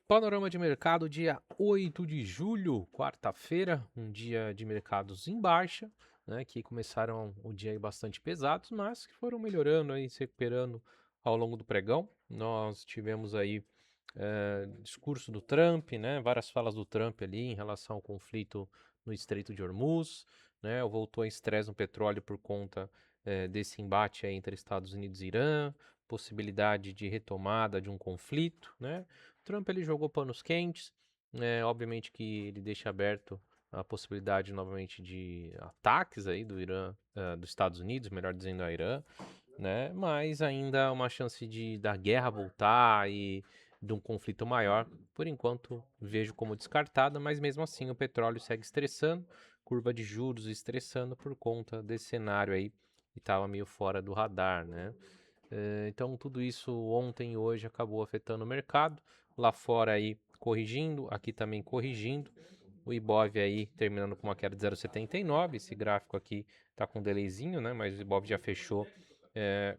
Panorama de mercado, dia 8 de julho, quarta-feira, um dia de mercados em baixa, né, que começaram o dia aí bastante pesados, mas que foram melhorando aí, se recuperando ao longo do pregão. Nós tivemos aí discurso do Trump, né, várias falas do Trump ali em relação ao conflito no Estreito de Hormuz, né, voltou a estresse no petróleo por conta desse embate aí entre Estados Unidos e Irã, possibilidade de retomada de um conflito, né. Trump ele jogou panos quentes, obviamente que ele deixa aberto a possibilidade novamente de ataques aí do Irã, dos Estados Unidos, melhor dizendo, a Irã, né? Mas ainda há uma chance de da guerra voltar e de um conflito maior. Por enquanto vejo como descartada, mas mesmo assim o petróleo segue estressando, curva de juros estressando por conta desse cenário aí que estava meio fora do radar, né? Então tudo isso ontem e hoje acabou afetando o mercado. Lá fora aí corrigindo, aqui também corrigindo. O Ibov aí terminando com uma queda de 0,79. Esse gráfico aqui tá com um delayzinho, né? Mas o Ibov já fechou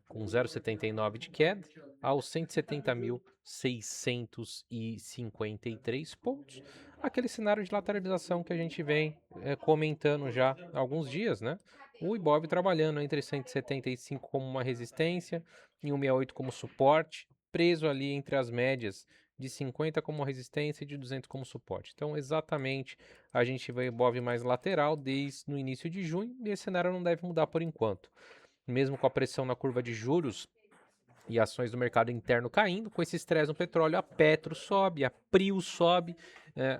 com 0,79 de queda aos 170.653 pontos. Aquele cenário de lateralização que a gente vem comentando já há alguns dias, né? O Ibov trabalhando entre 175 como uma resistência e 168 como suporte, preso ali entre as médias de 50 como resistência e de 200 como suporte. Então, exatamente, a gente vê o Ibov mais lateral desde no início de junho e esse cenário não deve mudar por enquanto. Mesmo com a pressão na curva de juros e ações do mercado interno caindo, com esse estresse no petróleo, a Petro sobe, a Prio sobe,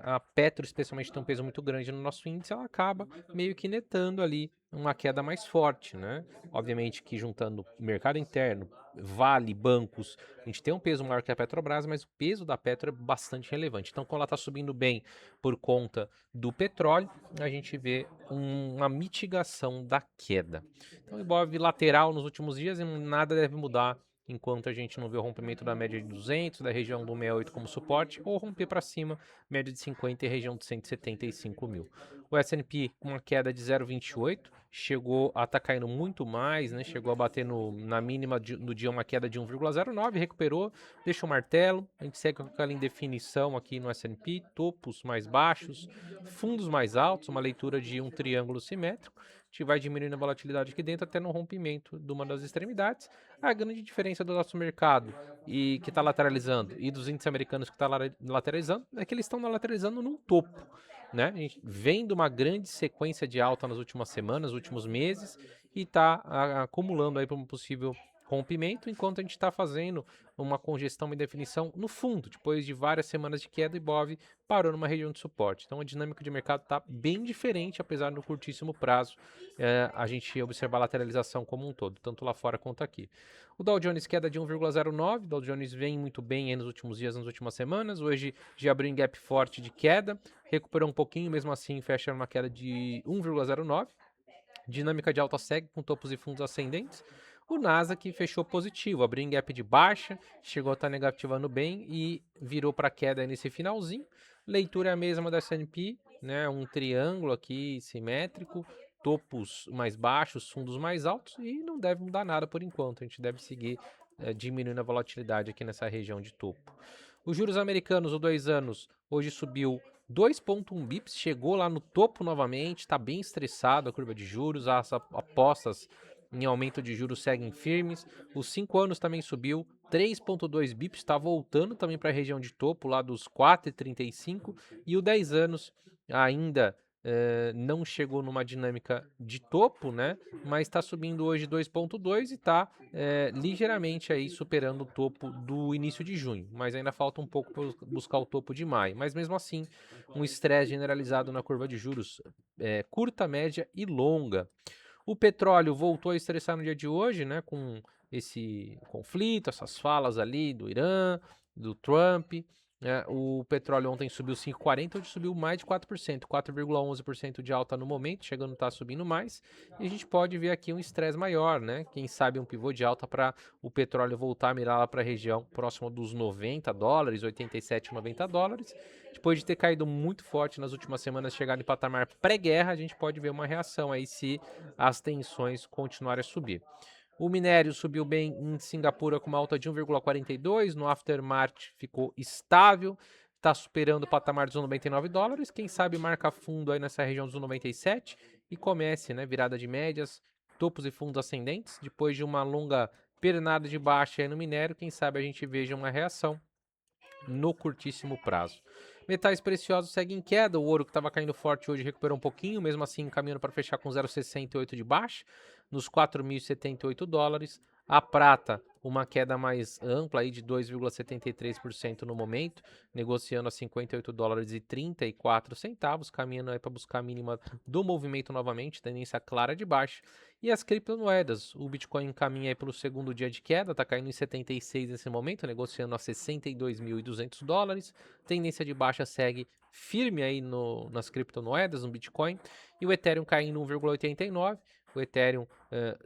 a Petro especialmente tem um peso muito grande no nosso índice, ela acaba meio que netando ali uma queda mais forte, né? Obviamente que juntando mercado interno, Vale, bancos, a gente tem um peso maior que a Petrobras, mas o peso da Petro é bastante relevante. Então, quando ela está subindo bem por conta do petróleo, a gente vê uma mitigação da queda. Então, o Ibov lateral nos últimos dias e nada deve mudar enquanto a gente não vê o rompimento da média de 200, da região do 68 como suporte, ou romper para cima, média de 50 e região de 175 mil. O S&P com uma queda de 0,28, chegou a estar caindo muito mais, né? Chegou a bater na mínima no dia uma queda de 1,09, recuperou, deixa o martelo, a gente segue com aquela indefinição aqui no S&P, topos mais baixos, fundos mais altos, uma leitura de um triângulo simétrico, a gente vai diminuindo a volatilidade aqui dentro até no rompimento de uma das extremidades. A grande diferença do nosso mercado e que está lateralizando e dos índices americanos que está lateralizando é que eles estão lateralizando num topo. Né? A gente vem de uma grande sequência de alta nas últimas semanas, últimos meses, e está acumulando aí para um possível rompimento, enquanto a gente está fazendo uma congestão e definição no fundo, depois de várias semanas de queda, e Ibov parou numa região de suporte. Então a dinâmica de mercado está bem diferente, apesar do curtíssimo prazo a gente observar a lateralização como um todo, tanto lá fora quanto aqui. O Dow Jones queda de 1,09, o Dow Jones vem muito bem nos últimos dias, nas últimas semanas, hoje já abriu em gap forte de queda, recuperou um pouquinho, mesmo assim fecha uma queda de 1,09. Dinâmica de alta segue com topos e fundos ascendentes. O Nasdaq fechou positivo, abriu em gap de baixa, chegou a estar negativando bem e virou para queda nesse finalzinho. Leitura é a mesma da S&P, né? Um triângulo aqui simétrico, topos mais baixos, fundos mais altos e não deve mudar nada por enquanto. A gente deve seguir diminuindo a volatilidade aqui nessa região de topo. Os juros americanos, o 2 anos, hoje subiu 2,1 bips, chegou lá no topo novamente, está bem estressado a curva de juros, as apostas em aumento de juros seguem firmes. Os 5 anos também subiu 3,2 bips, está voltando também para a região de topo, lá dos 4,35, e o 10 anos ainda não chegou numa dinâmica de topo, né? Mas está subindo hoje 2,2 e está ligeiramente aí superando o topo do início de junho, mas ainda falta um pouco para buscar o topo de maio. Mas mesmo assim, um estresse generalizado na curva de juros curta, média e longa. O petróleo voltou a estressar no dia de hoje, né? Com esse conflito, essas falas ali do Irã, do Trump. O petróleo ontem subiu 5,40, hoje subiu mais de 4%, 4,11% de alta no momento, chegando a estar subindo mais. E a gente pode ver aqui um estresse maior, né? Quem sabe um pivô de alta para o petróleo voltar a mirar lá para a região próxima dos $90, 87, $90. Depois de ter caído muito forte nas últimas semanas, chegar em patamar pré-guerra, a gente pode ver uma reação aí se as tensões continuarem a subir. O minério subiu bem em Singapura com uma alta de 1,42, no aftermarket ficou estável, está superando o patamar dos 99 dólares, quem sabe marca fundo aí nessa região dos 97 e comece, né, virada de médias, topos e fundos ascendentes, depois de uma longa pernada de baixa aí no minério, quem sabe a gente veja uma reação no curtíssimo prazo. Metais preciosos seguem em queda, o ouro que estava caindo forte hoje recuperou um pouquinho, mesmo assim caminhando para fechar com 0,68 de baixa, nos 4.078 dólares. A prata, uma queda mais ampla aí de 2,73% no momento, negociando a 58 dólares e 34 centavos, caminhando aí para buscar a mínima do movimento novamente, tendência clara de baixa. E as criptomoedas, o Bitcoin caminha aí pelo segundo dia de queda, está caindo em 76 nesse momento, negociando a 62.200 dólares. Tendência de baixa segue firme aí nas criptomoedas, no Bitcoin. E o Ethereum caindo 1,89. O Ethereum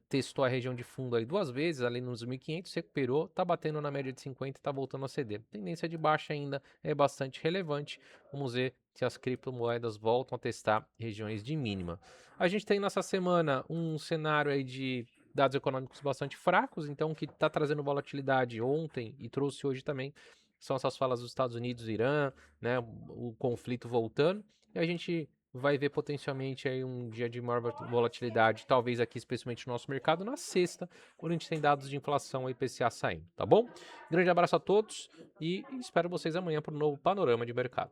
testou a região de fundo aí 2 vezes, ali nos 1.500, recuperou, está batendo na média de 50 e está voltando a ceder. Tendência de baixa ainda é bastante relevante. Vamos ver se as criptomoedas voltam a testar regiões de mínima. A gente tem nessa semana um cenário aí de dados econômicos bastante fracos, então o que está trazendo volatilidade ontem e trouxe hoje também são essas falas dos Estados Unidos e Irã, né, o conflito voltando, e a gente vai ver potencialmente aí um dia de maior volatilidade, talvez aqui especialmente no nosso mercado, na sexta, quando a gente tem dados de inflação e IPCA saindo, tá bom? Grande abraço a todos e espero vocês amanhã para um novo Panorama de Mercado.